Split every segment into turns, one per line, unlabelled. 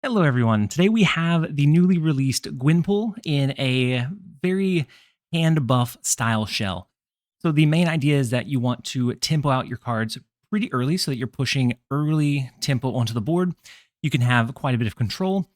Hello everyone, today we have the newly released Gwenpool in a very Handbuff style shell. So the main idea is that you want to tempo out your cards pretty early so that you're pushing early tempo onto the board. You can have quite a bit of control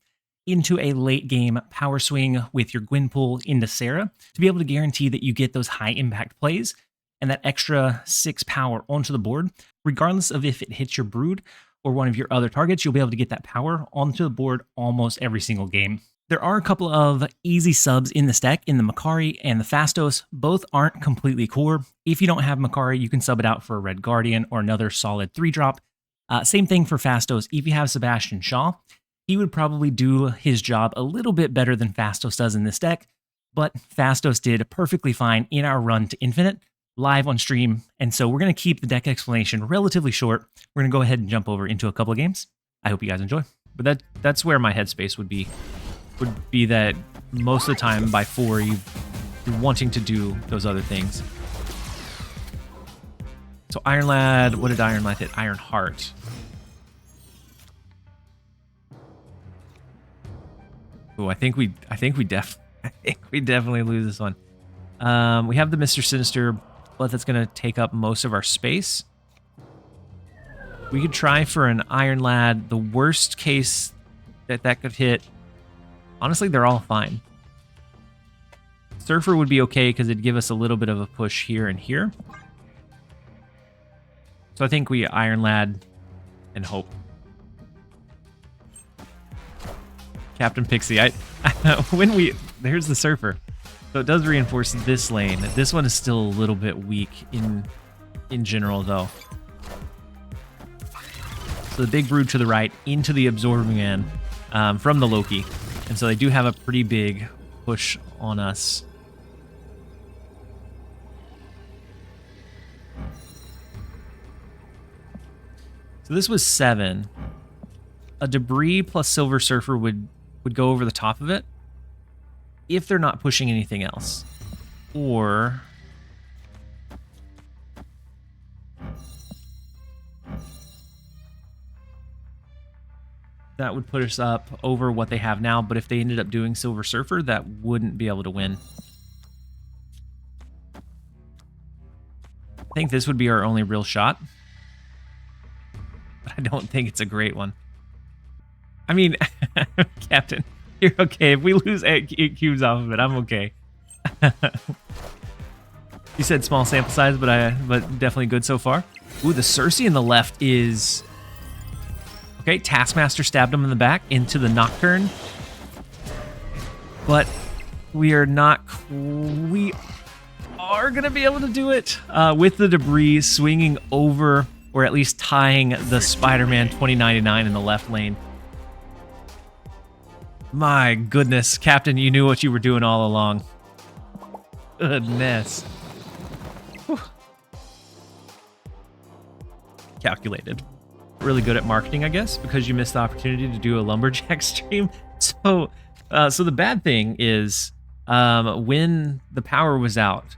into a late game power swing with your Gwenpool into Sarah to be able to guarantee that you get those high impact plays and that extra 6 power onto the board, regardless of if it hits your Brood or one of your other targets. You'll be able to get that power onto the board almost every single game. There are a couple of easy subs in this deck, in the Makari and the Phastos. Both aren't completely core. If you don't have Makari, you can sub it out for a Red Guardian or another solid 3-drop. Same thing for Phastos. If you have Sebastian Shaw, he would probably do his job a little bit better than Phastos does in this deck, but Phastos did perfectly fine in our run to Infinite, live on stream, and so we're going to keep the deck explanation relatively short. We're going to go ahead and jump over into a couple of games. I hope you guys enjoy. But that's where my headspace would be that most of the time by 4 you're wanting to do those other things. So Iron Lad, what did Iron Lad hit? Iron Heart. Oh, I think we definitely lose this one. We have the Mr. Sinister, but that's going to take up most of our space. We could try for an Iron Lad. The worst case that could hit, honestly, they're all fine. Surfer would be okay because it'd give us a little bit of a push here and here. So I think we Iron Lad and hope. Captain Pixie, there's the Surfer. So it does reinforce this lane. This one is still a little bit weak in general, though. So the big Brood to the right into the Absorbing Man from the Loki. And so they do have a pretty big push on us. So this was 7. A Debris plus Silver Surfer would go over the top of it if they're not pushing anything else. Or that would put us up over what they have now, but if they ended up doing Silver Surfer, that wouldn't be able to win. I think this would be our only real shot, but I don't think it's a great one. I mean, Captain, you're okay. If we lose 8 cubes off of it, I'm okay. You said small sample size, but definitely good so far. Ooh, the Cersei in the left is... Okay, Taskmaster stabbed him in the back into the Nocturne. But we are not... We are going to be able to do it with the Debris swinging over, or at least tying the Spider-Man 2099 in the left lane. My goodness, Captain, you knew what you were doing all along. Goodness. Whew. Calculated. Really good at marketing, I guess, because you missed the opportunity to do a Lumberjack stream. So the bad thing is, when the power was out,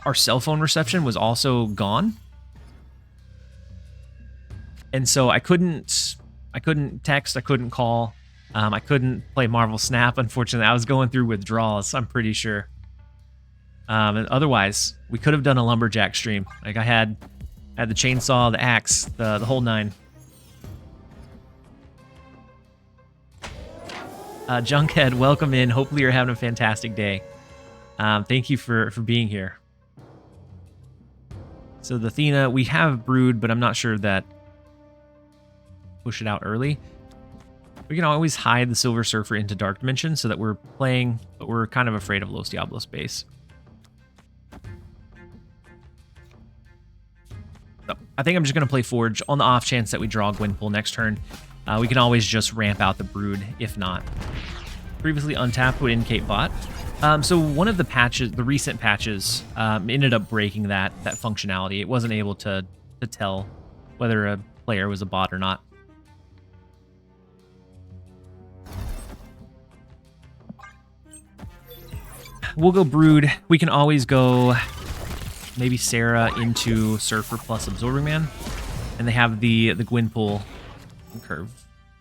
our cell phone reception was also gone. And so I couldn't text, I couldn't call. I couldn't play Marvel Snap, unfortunately. I was going through withdrawals, I'm pretty sure. And otherwise, we could have done a Lumberjack stream. Like I had the chainsaw, the axe, the whole 9. Junkhead, welcome in. Hopefully you're having a fantastic day. Thank you for being here. So the Athena, we have Brood, but I'm not sure that push it out early. We can always hide the Silver Surfer into Dark Dimension so that we're playing, but we're kind of afraid of Los Diablos base. So I think I'm just going to play Forge on the off chance that we draw Gwenpool next turn. We can always just ramp out the Brood if not. Previously untapped would indicate bot. So one of the patches, the recent patches, ended up breaking that functionality. It wasn't able to tell whether a player was a bot or not. We'll go Brood. We can always go maybe Sarah into Surfer plus Absorbing Man. And they have the Gwenpool curve,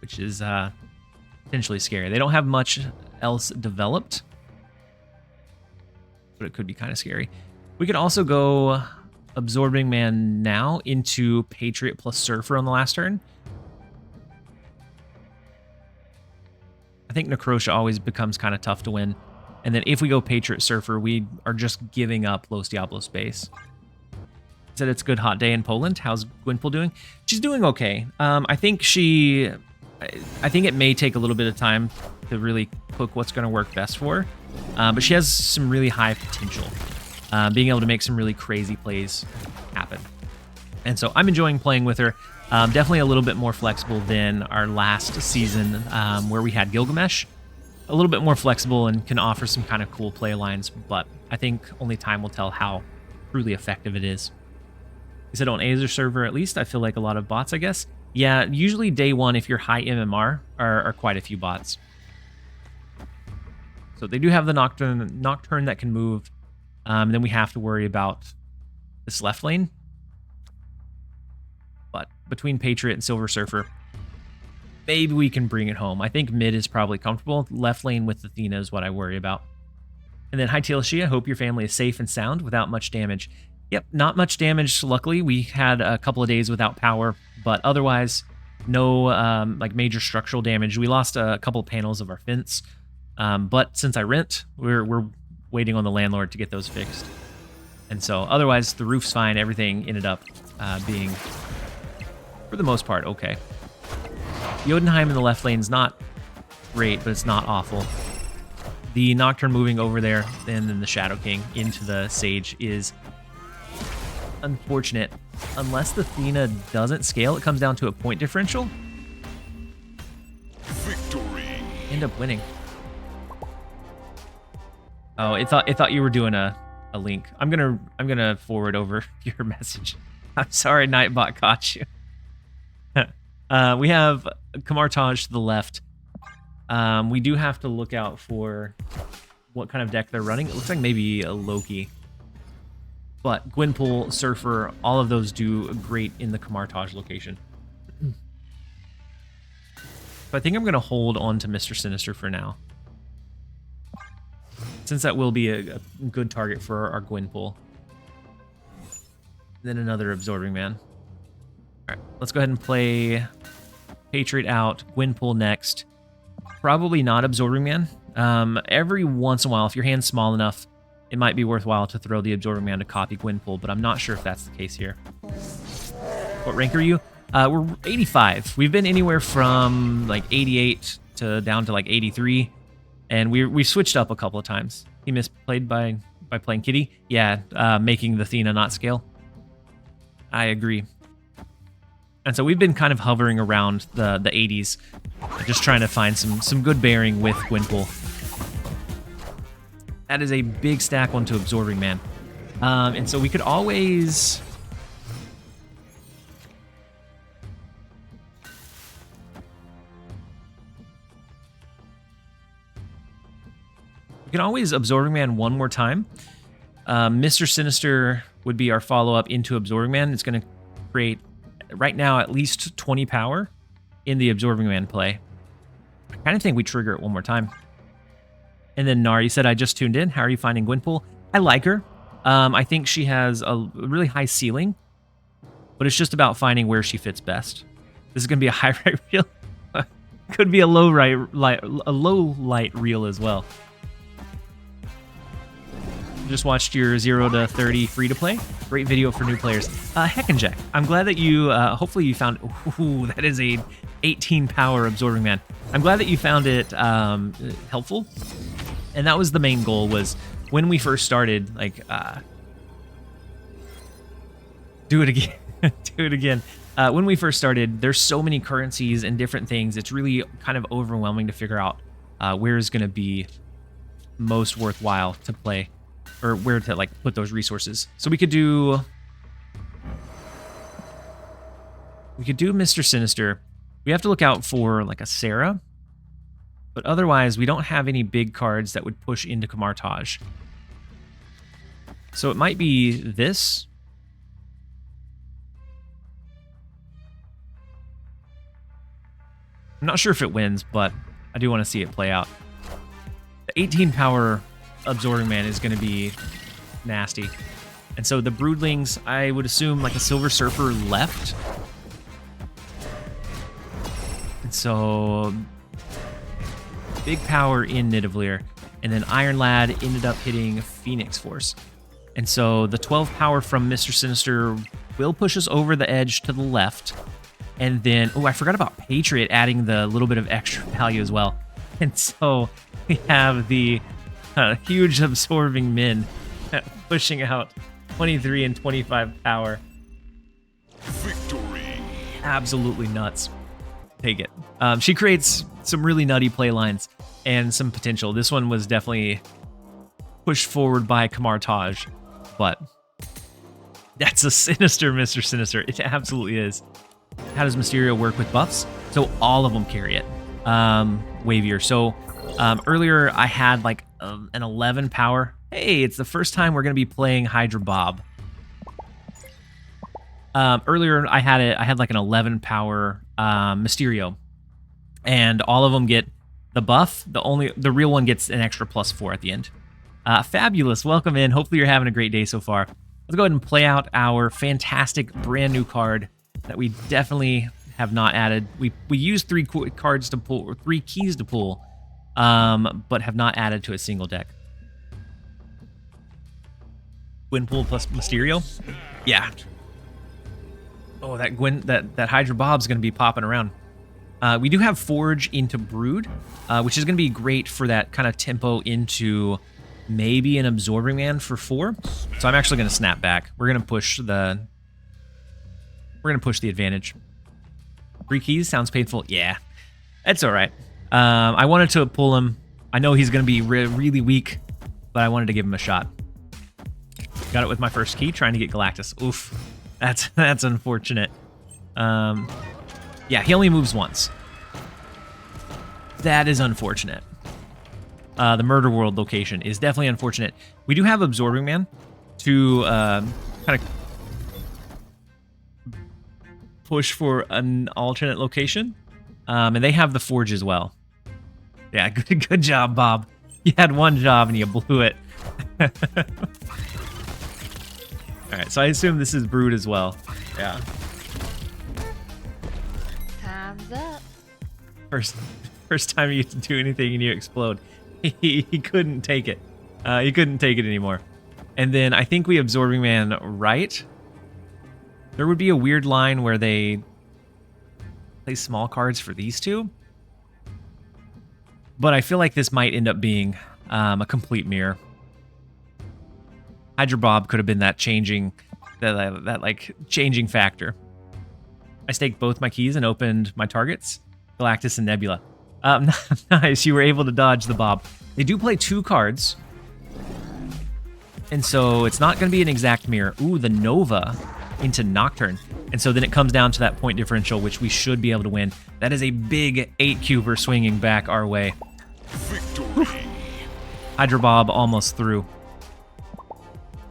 which is potentially scary. They don't have much else developed, but it could be kind of scary. We could also go Absorbing Man now into Patriot plus Surfer on the last turn. I think Necrosha always becomes kind of tough to win. And then if we go Patriot Surfer, we are just giving up Los Diablos space. Said it's a good hot day in Poland. How's Gwenpool doing? She's doing okay. I think it may take a little bit of time to really cook what's going to work best for her. But she has some really high potential. Being able to make some really crazy plays happen. And so I'm enjoying playing with her. Definitely a little bit more flexible than our last season where we had Gilgamesh. A little bit more flexible and can offer some kind of cool play lines, but I think only time will tell how truly effective it is. Is it on Azer server at least? I feel like a lot of bots, I guess. Yeah, usually day one, if you're high MMR, are quite a few bots. So they do have the Nocturne that can move. And then we have to worry about this left lane. But between Patriot and Silver Surfer, maybe we can bring it home. I think mid is probably comfortable. Left lane with Athena is what I worry about. And then hi TLSG, I hope your family is safe and sound without much damage. Yep, not much damage, luckily. We had a couple of days without power, but otherwise, no like major structural damage. We lost a couple of panels of our fence, but since I rent, we're waiting on the landlord to get those fixed. And so otherwise, the roof's fine. Everything ended up being, for the most part, okay. Jotunheim in the left lane is not great, but it's not awful. The Nocturne moving over there, and then the Shadow King into the Sage is unfortunate. Unless the Athena doesn't scale, it comes down to a point differential. Victory. End up winning. Oh, it thought you were doing a link. I'm gonna forward over your message. I'm sorry, Nightbot caught you. We have Kamartaj to the left. We do have to look out for what kind of deck they're running. It looks like maybe a Loki. But Gwenpool, Surfer, all of those do great in the Kamartaj location. But I think I'm going to hold on to Mr. Sinister for now, since that will be a good target for our Gwenpool. Then another Absorbing Man. All right, let's go ahead and play Patriot out, Gwenpool next. Probably not Absorbing Man. Every once in a while, if your hand's small enough, it might be worthwhile to throw the Absorbing Man to copy Gwenpool, but I'm not sure if that's the case here. What rank are you? We're 85. We've been anywhere from like 88 to down to like 83, and we switched up a couple of times. He misplayed by playing Kitty. Yeah, making the Athena not scale. I agree. And so we've been kind of hovering around the 80s, just trying to find some good bearing with Gwenpool. That is a big stack onto Absorbing Man. And so we could always... We can always Absorbing Man one more time. Mr. Sinister would be our follow-up into Absorbing Man. It's going to create, right now, at least 20 power in the Absorbing Man play. I kind of think we trigger it one more time. And then Nar, you said, I just tuned in. How are you finding Gwenpool? I like her. I think she has a really high ceiling, but it's just about finding where she fits best. This is going to be a high right reel. Could be a low light reel as well. Just watched your 0 to 30 free to play. Great video for new players. Heckenjack, I'm glad that you, hopefully you found, ooh, that is a 18 power Absorbing Man. I'm glad that you found it helpful. And that was the main goal, was when we first started, like, do it again, do it again. When we first started, there's so many currencies and different things. It's really kind of overwhelming to figure out where is going to be most worthwhile to play, or where to like put those resources. So we could do Mr. Sinister. We have to look out for like a Sarah, but otherwise we don't have any big cards that would push into Kamartaj. So it might be this. I'm not sure if it wins, but I do want to see it play out. The 18 power Absorbing Man is going to be nasty. And so the Broodlings, I would assume like a Silver Surfer left. And so big power in Nidavellir. And then Iron Lad ended up hitting Phoenix Force. And so the 12 power from Mr. Sinister will push us over the edge to the left. And then, oh, I forgot about Patriot adding the little bit of extra value as well. And so we have the huge Absorbing Min pushing out 23 and 25 power.
Victory.
Absolutely nuts. Take it. She creates some really nutty play lines and some potential. This one was definitely pushed forward by Kamar Taj, but that's a sinister Mr. Sinister. It absolutely is. How does Mysterio work with buffs? So all of them carry it. Wavier. So earlier I had like an 11 power. Hey, it's the first time we're going to be playing Hydra Bob. Earlier I had like an 11 power Mysterio, and all of them get the buff. The real one gets an extra +4 at the end. Fabulous, welcome in. Hopefully you're having a great day so far. Let's go ahead and play out our fantastic brand new card that we definitely have not added. We used 3 cards to pull, or 3 keys to pull, but have not added to a single deck. Gwenpool plus Mysterio? Yeah. Oh, that Hydra Bob's going to be popping around. We do have Forge into Brood, which is going to be great for that kind of tempo into maybe an Absorbing Man for 4. So I'm actually going to snap back. We're going to push the advantage. 3 keys sounds painful. Yeah, that's all right. I wanted to pull him. I know he's going to be really weak, but I wanted to give him a shot. Got it with my first key, trying to get Galactus. Oof, that's unfortunate. Yeah, he only moves once. That is unfortunate. The Murder World location is definitely unfortunate. We do have Absorbing Man to kind of push for an alternate location. And they have the Forge as well. Yeah, good job, Bob. You had one job and you blew it. All right, so I assume this is Brood as well. Yeah.
Time's up.
First time you do anything and you explode. He couldn't take it. He couldn't take it anymore. And then I think we Absorbing Man right. There would be a weird line where they play small cards for these two. But I feel like this might end up being a complete mirror. Hydra Bob could have been that changing factor. I staked both my keys and opened my targets, Galactus and Nebula. Nice, you were able to dodge the Bob. They do play 2 cards, and so it's not going to be an exact mirror. Ooh, the Nova into Nocturne. And so then it comes down to that point differential, which we should be able to win. That is a big 8-cuber swinging back our way.
Victory.
Hydra Bob almost through,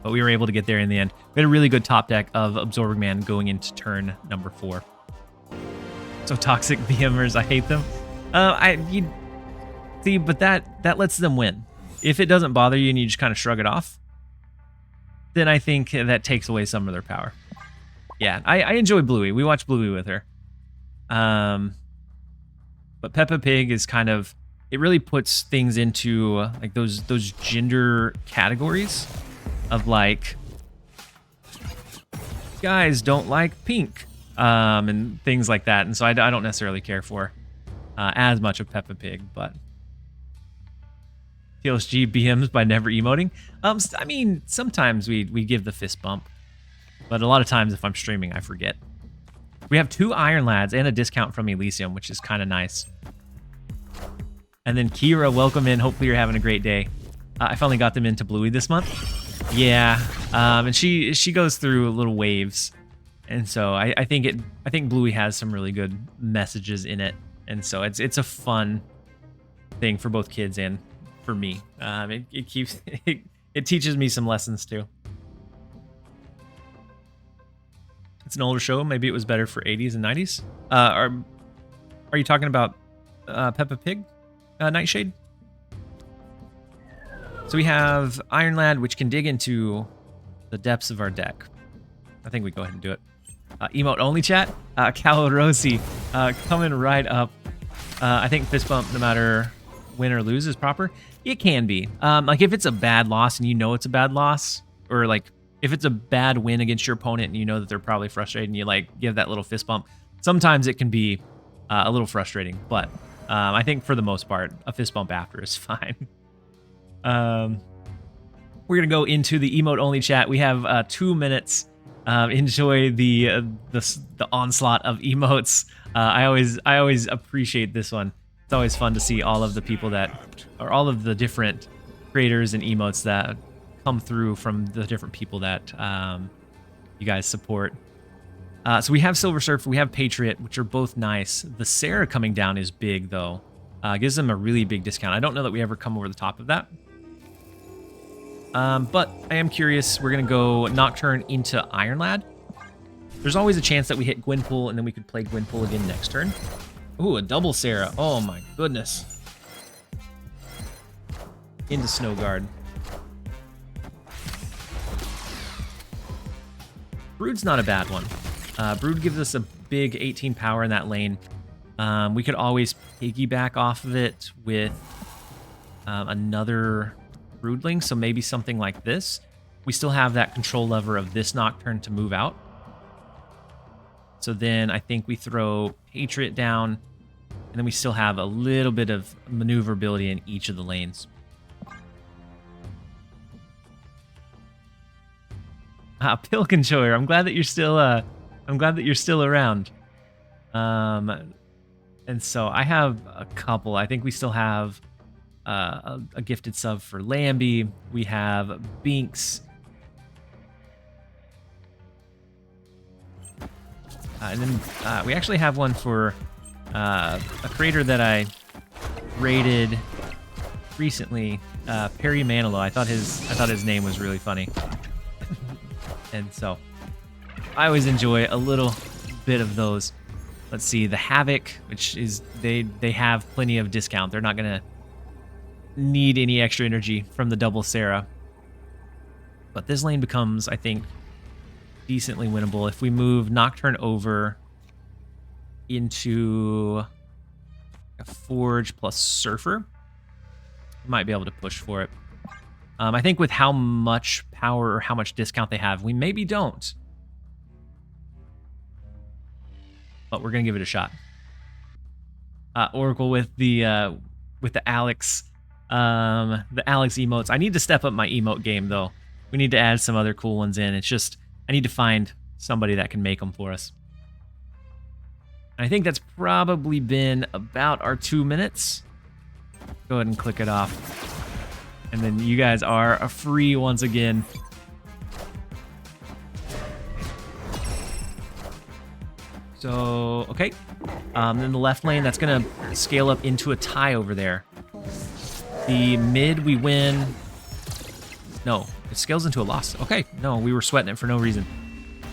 but we were able to get there in the end. We had a really good top deck of Absorbing Man going into turn number 4. So toxic BMers, I hate them. See, but that lets them win. If it doesn't bother you and you just kind of shrug it off, then I think that takes away some of their power. Yeah, I enjoy Bluey. We watch Bluey with her. But Peppa Pig is kind of, it really puts things into like those gender categories of like, guys don't like pink, and things like that. And so I don't necessarily care for as much of Peppa Pig, but TLSG BMs by never emoting. I mean, sometimes we give the fist bump, but a lot of times if I'm streaming, I forget. We have 2 Iron Lads and a discount from Elysium, which is kind of nice. And then Kira, welcome in. Hopefully you're having a great day. I finally got them into Bluey this month. Yeah, and she goes through little waves, and so I think Bluey has some really good messages in it, and so it's a fun thing for both kids and for me. It teaches me some lessons too. It's an older show. Maybe it was better for 80s and 90s. Are you talking about Peppa Pig? Nightshade. So we have Iron Lad, which can dig into the depths of our deck. I think we go ahead and do it. Emote only chat. Calorosi coming right up. I think fist bump, no matter win or lose, is proper. It can be. Like if it's a bad loss and you know it's a bad loss, or like if it's a bad win against your opponent and you know that they're probably frustrated and you like give that little fist bump, sometimes it can be a little frustrating. But I think for the most part, a fist bump after is fine. We're gonna go into the emote only chat. We have 2 minutes. Enjoy the onslaught of emotes. I always appreciate this one. It's always fun to see all of the people that, or all of the different creators and emotes that come through from the different people that you guys support. So we have Silver Surf, we have Patriot, which are both nice. The Sarah coming down is big though. Gives them a really big discount. I don't know that we ever come over the top of that. But I am curious. We're going to go Nocturne into Iron Lad. There's always a chance that we hit Gwenpool, and then we could play Gwenpool again next turn. Ooh, a double Sarah. Oh my goodness. Into Snow Guard. Brood's not a bad one. Brood gives us a big 18 power in that lane. We could always piggyback off of it with another Broodling, so maybe something like this. We still have that control lever of this Nocturne to move out. So then I think we throw Patriot down, and then we still have a little bit of maneuverability in each of the lanes. Pilk Enjoyer, I'm glad that you're still around. And so I have a couple. I think we still have a gifted sub for Lambie. We have Binks. And then we actually have one for a creator that I rated recently, Perry Manilow. I thought his name was really funny. And so I always enjoy a little bit of those. Let's see, the Havoc, which is they have plenty of discount. They're not gonna need any extra energy from the double Sarah. But this lane becomes, I think, decently winnable if we move Nocturne over into a Forge plus Surfer. We might be able to push for it. I think with how much power or how much discount they have, we maybe don't. But we're gonna give it a shot. Oracle with the Alex emotes. I need to step up my emote game though. We need to add some other cool ones in. It's just I need to find somebody that can make them for us. I think that's probably been about our 2 minutes. Go ahead and click it off. And then you guys are free once again. So, okay. Then the left lane, that's going to scale up into a tie over there. The mid, we win. No, it scales into a loss. Okay, no, we were sweating it for no reason.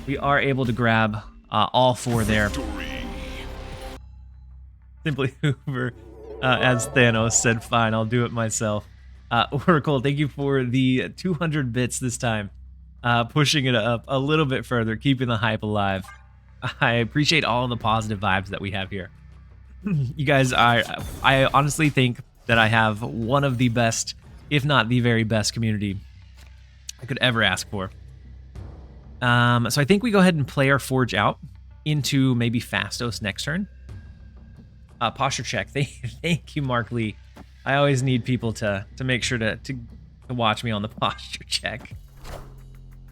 We are able to grab all four there. Simply Hoover, as Thanos said, fine, I'll do it myself. Oracle, thank you for the 200 bits this time. Pushing it up a little bit further, keeping the hype alive. I appreciate all the positive vibes that we have here. You guys, I honestly think that I have one of the best, if not the very best community I could ever ask for. So I think we go ahead and play our Forge out into maybe Fastos next turn. Posture check. Thank you, Mark Lee. I always need people to make sure to watch me on the posture check.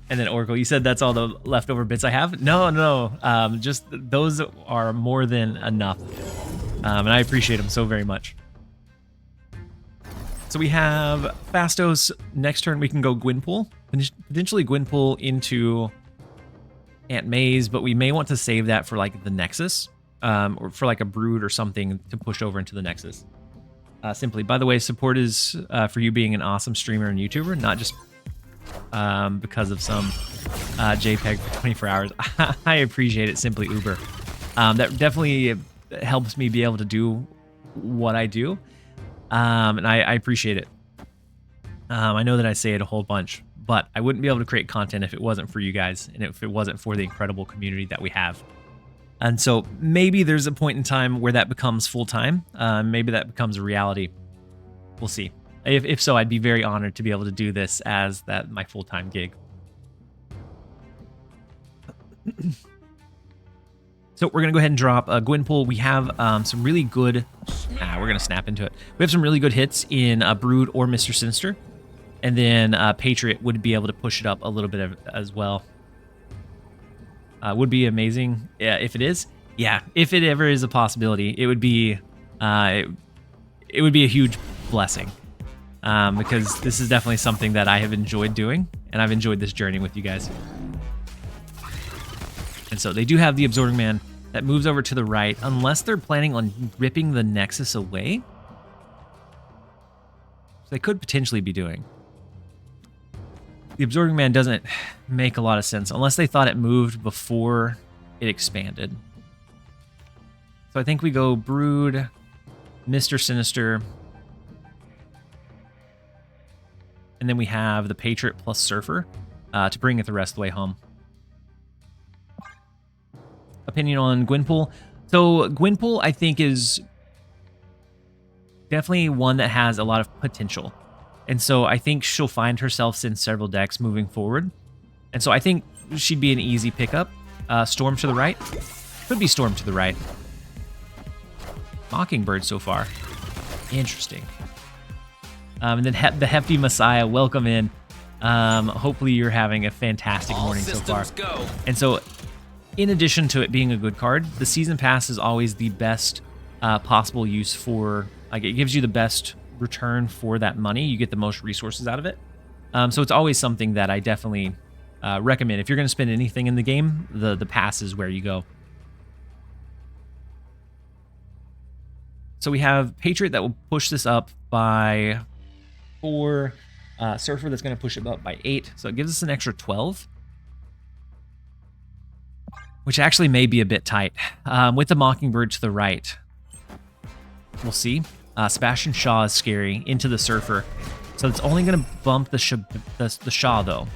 And then Oracle, you said that's all the leftover bits I have? No. Just those are more than enough. And I appreciate them so very much. So we have Fastos. Next turn we can go Gwenpool. Potentially Gwenpool into Aunt May's, but we may want to save that for like the Nexus. Or for like a Brood or something to push over into the Nexus. Simply, by the way, support is for you being an awesome streamer and YouTuber, not just because of some JPEG for 24 hours. I appreciate it, Simply Uber. That definitely helps me be able to do what I do. And I appreciate it. I know that I say it a whole bunch, but I wouldn't be able to create content if it wasn't for you guys and if it wasn't for the incredible community that we have. And so maybe there's a point in time where that becomes full-time. Maybe that becomes a reality. We'll see. If so, I'd be very honored to be able to do this as my full-time gig. So we're going to go ahead and drop Gwenpool. We have some really good... we're going to snap into it. We have some really good hits in Brood or Mr. Sinister. And then Patriot would be able to push it up a little bit as well. Would be amazing if it is. Yeah, if it ever is a possibility, it would be it would be a huge blessing. Because this is definitely something that I have enjoyed doing, and I've enjoyed this journey with you guys. And so they do have the Absorbing Man that moves over to the right, unless they're planning on ripping the Nexus away. So they could potentially be doing. The Absorbing Man doesn't make a lot of sense unless they thought it moved before it expanded. So I think we go Brood, Mr. Sinister, and then we have the Patriot plus Surfer to bring it the rest of the way home. Opinion on Gwenpool. So Gwenpool, I think, is definitely one that has a lot of potential. And so I think she'll find herself in several decks moving forward. And so I think she'd be an easy pickup. Storm to the right. Could be Storm to the right. Mockingbird so far. Interesting. And then the Hefty Messiah, welcome in. Hopefully you're having a fantastic morning so far. Go. And so in addition to it being a good card, the Season Pass is always the best possible use for, like, it gives you the best return for that money. You get the most resources out of it. So it's always something that I definitely recommend. If you're going to spend anything in the game, the pass is where you go. So we have Patriot that will push this up by 4. Surfer that's going to push it up by 8. So it gives us an extra 12. Which actually may be a bit tight. With the Mockingbird to the right. We'll see. Sebastian Shaw is scary into the Surfer. So it's only going to bump the Shaw, though.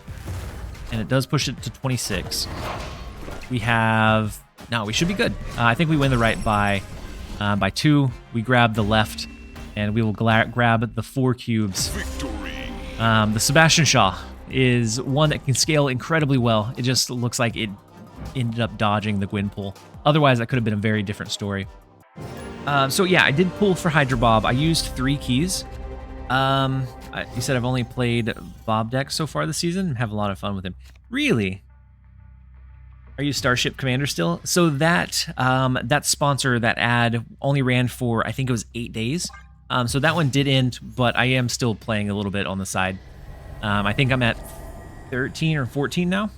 And it does push it to 26. We have... No, we should be good. I think we win the right by 2. We grab the left, and we will grab the 4 cubes. Victory. The Sebastian Shaw is one that can scale incredibly well. It just looks like it ended up dodging the Gwenpool. Otherwise, that could have been a very different story. So yeah, I did pull for Hydra Bob. I used 3 keys. You said I've only played Bob decks so far this season and have a lot of fun with him. Really? Are you Starship Commander still? So that that sponsor, that ad, only ran for, I think it was 8 days. So that one did end, but I am still playing a little bit on the side. I think I'm at 13 or 14 now.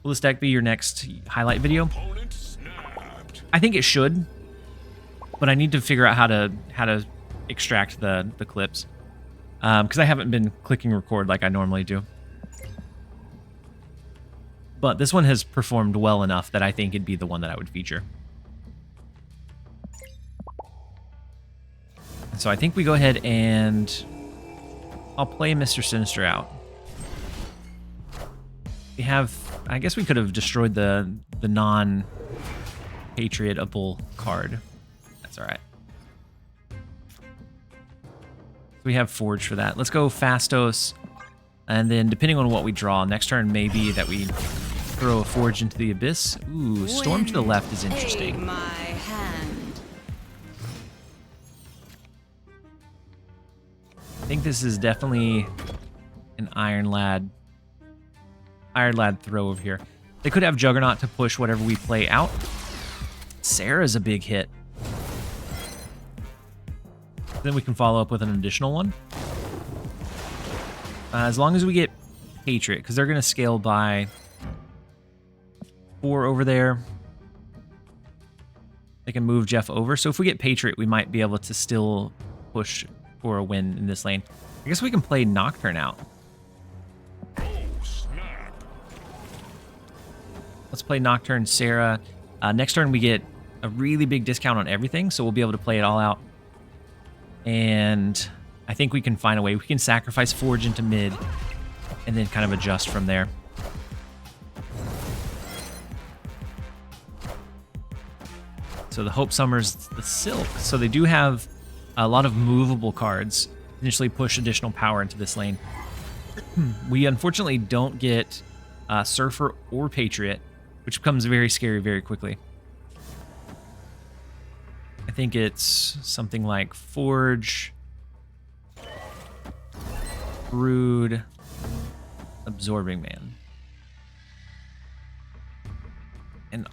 Will this deck be your next highlight video? I think it should, but I need to figure out how to extract the clips, because I haven't been clicking record like I normally do. But this one has performed well enough that I think it'd be the one that I would feature. So I think we go ahead and I'll play Mr. Sinister out. We have, I guess we could have destroyed the non-Patriotable card. That's all right. We have Forge for that. Let's go Fastos. And then depending on what we draw, next turn may be that we throw a Forge into the Abyss. Ooh, Storm to the left is interesting.
My hand.
I think this is definitely an Iron Lad throw over here. They could have Juggernaut to push whatever we play out. Sarah's a big hit. Then we can follow up with an additional one. As long as we get Patriot, because they're going to scale by 4 over there. They can move Jeff over. So if we get Patriot, we might be able to still push for a win in this lane. I guess we can play Nocturne out. Let's play Nocturne, Sarah. Next turn we get a really big discount on everything, so we'll be able to play it all out. And I think we can find a way. We can sacrifice Forge into mid and then kind of adjust from there. So the Hope Summer's the Silk. So they do have a lot of movable cards. Initially push additional power into this lane. We unfortunately don't get Surfer or Patriot, which becomes very scary very quickly. I think it's something like Forge, Brood, Absorbing Man. And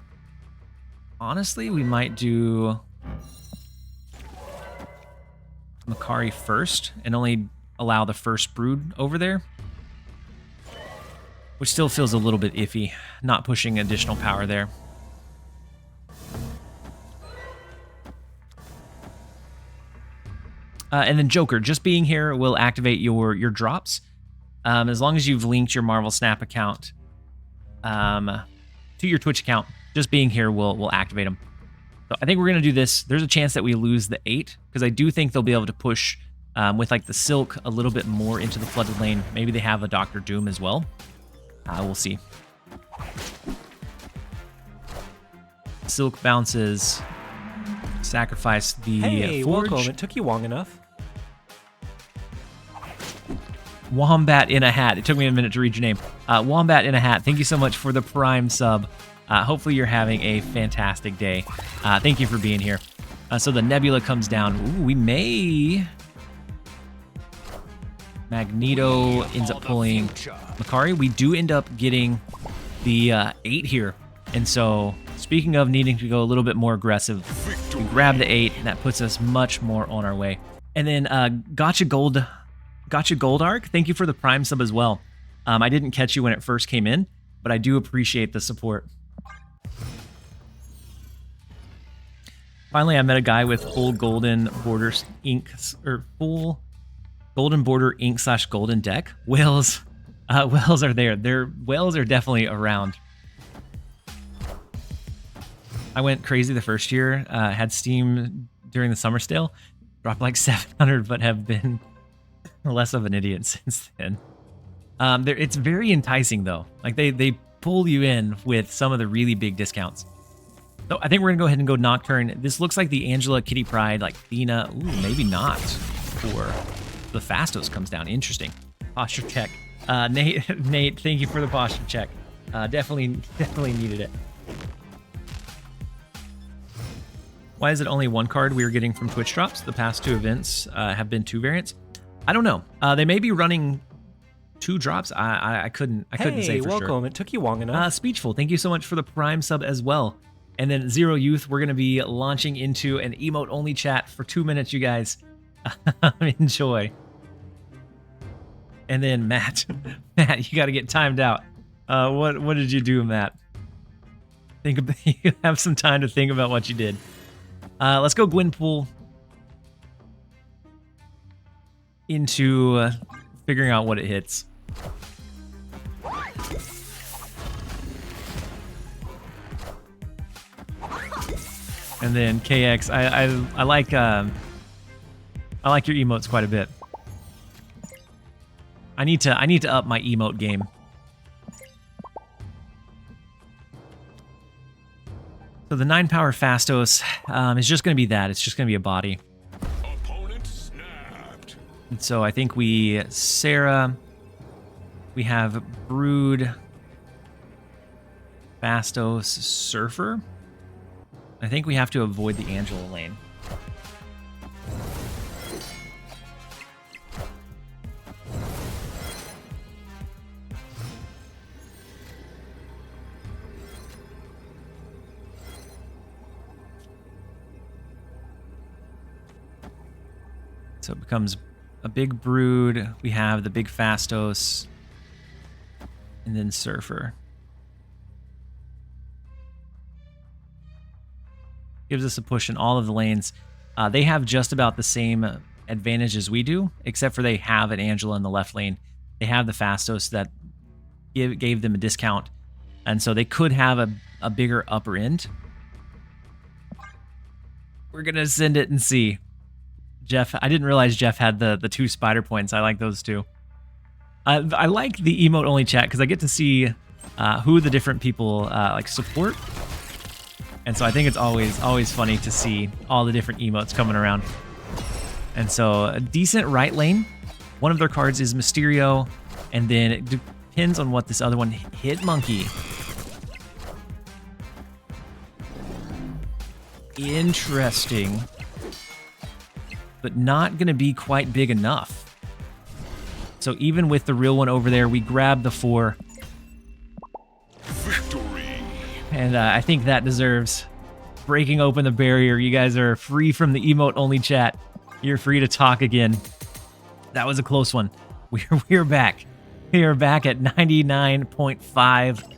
honestly, we might do Makari first and only allow the first Brood over there, which still feels a little bit iffy, not pushing additional power there. And then Joker, just being here will activate your drops. As long as you've linked your Marvel Snap account to your Twitch account, just being here will activate them. So I think we're going to do this. There's a chance that we lose the 8, because I do think they'll be able to push with like the Silk a little bit more into the flooded lane. Maybe they have a Doctor Doom as well. We'll see. Silk bounces. Sacrifice the Forge.
Welcome. It took you long enough.
Wombat in a Hat. It took me a minute to read your name. Wombat in a Hat, thank you so much for the Prime sub. Hopefully you're having a fantastic day. Thank you for being here. So the Nebula comes down. Ooh, we may... Magneto ends up pulling Makari. We do end up getting the 8 here. And so, speaking of needing to go a little bit more aggressive, we grab the 8, and that puts us much more on our way. And then Gotcha Gold Arc, thank you for the Prime sub as well. I didn't catch you when it first came in, but I do appreciate the support. Finally, I met a guy with full golden border ink, or full golden border ink / golden deck. Whales are there. Whales are definitely around. I went crazy the first year. Had Steam during the summer sale, dropped like 700, but have been less of an idiot since then. It's very enticing though. Like they pull you in with some of the really big discounts. So I think we're gonna go ahead and go Nocturne. This looks like the Angela, Kitty Pryde, like Thena. Ooh, maybe not. For the Fastos comes down. Interesting. Posture check. Nate, thank you for the posture check. Definitely needed it. Why is it only one card we are getting from Twitch drops? The past 2 events have been 2 variants. I don't know. They may be running 2 drops. I couldn't say for sure.
Welcome. It took you long enough.
Speechful, thank you so much for the Prime sub as well. And then Zero Youth, we're going to be launching into an emote-only chat for 2 minutes, you guys. Enjoy. And then Matt, you got to get timed out. What did you do, Matt? You have some time to think about what you did. Let's go Gwenpool into figuring out what it hits. And then KX, I like your emotes quite a bit. I need to up my emote game. So the 9 power Fastos is just going to be that. It's just going to be a body.
Opponent snapped.
And so I think Sarah, we have Brood, Fastos, Surfer. I think we have to avoid the Angela lane. So it becomes a big Brood. We have the big Fastos, and then Surfer. Gives us a push in all of the lanes. They have just about the same advantage as we do, except for they have an Angela in the left lane. They have the Fastos that gave them a discount, and so they could have a bigger upper end. We're gonna send it and see. Jeff, I didn't realize Jeff had the 2 spider points. I like those too. I like the emote only chat because I get to see who the different people like support. And so I think it's always funny to see all the different emotes coming around. And so a decent right lane. One of their cards is Mysterio, and then it depends on what this other one hit. Monkey. Interesting, but not going to be quite big enough. So even with the real one over there, we grab the 4.
Victory.
And I think that deserves breaking open the barrier. You guys are free from the emote only chat. You're free to talk again. That was a close one. We're back. We are back at 99.5.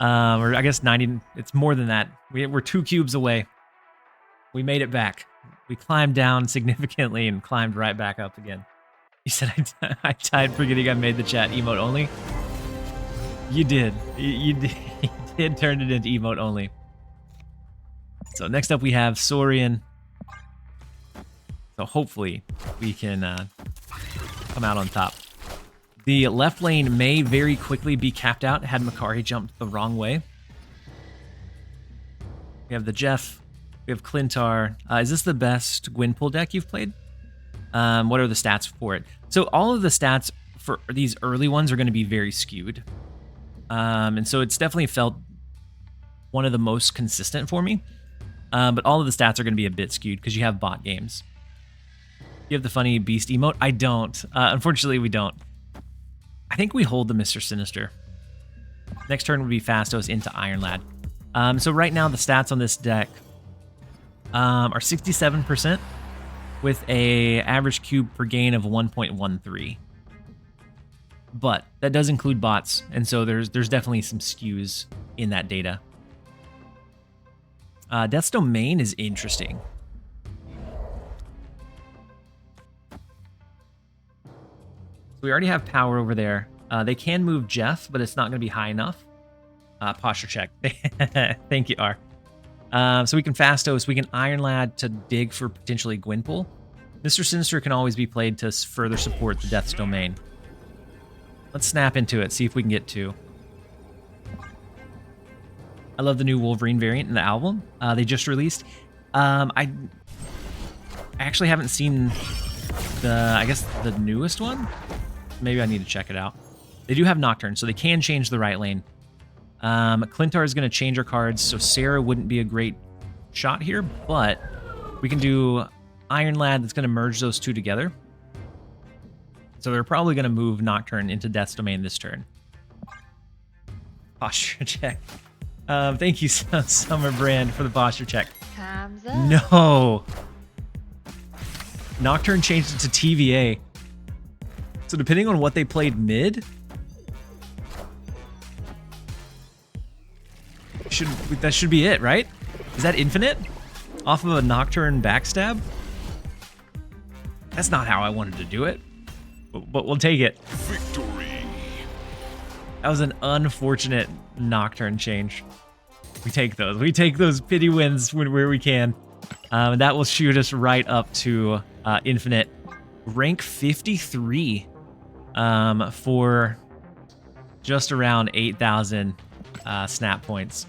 Or I guess 90. It's more than that. We're 2 cubes away. We made it back. We climbed down significantly and climbed right back up again. You said I died forgetting I made the chat emote only. You did. You did turn it into emote only. So next up we have Saurian. So hopefully we can come out on top. The left lane may very quickly be capped out had Makari jumped the wrong way. We have the Jeff. We have Clintar. Is this the best Gwenpool deck you've played? What are the stats for it? So all of the stats for these early ones are going to be very skewed. And so it's definitely felt one of the most consistent for me. But all of the stats are going to be a bit skewed because you have bot games. You have the funny beast emote? I don't. Unfortunately, we don't. I think we hold the Mr. Sinister. Next turn would be Fastos into Iron Lad. So right now the stats on this deck are 67% with a average cube per gain of 1.13. But that does include bots, and so there's definitely some skews in that data. Death's Domain is interesting. So we already have power over there. They can move Jeff, but it's not going to be high enough. Posture check. Thank you, R. So we can Fastos, we can Iron Lad to dig for potentially Gwenpool. Mr. Sinister can always be played to further support the Death's Domain. Let's snap into it, see if we can get 2. I love the new Wolverine variant in the album they just released. I actually haven't seen the newest one. Maybe I need to check it out. They do have Nocturne, so they can change the right lane. Clintar is going to change our cards, so Sarah wouldn't be a great shot here, but we can do Iron Lad that's going to merge those 2 together. So they're probably going to move Nocturne into Death's Domain this turn. Posture check. Thank you, Summer Brand, for the posture check.
Time's up.
No! Nocturne changed it to TVA. So depending on what they played mid, that should be it, right? Is that infinite? Off of a Nocturne backstab? That's not how I wanted to do it, but we'll take it.
Victory.
That was an unfortunate Nocturne change. We take those. We take those pity wins where we can. That will shoot us right up to infinite. Rank 53 for just around 8,000 snap points.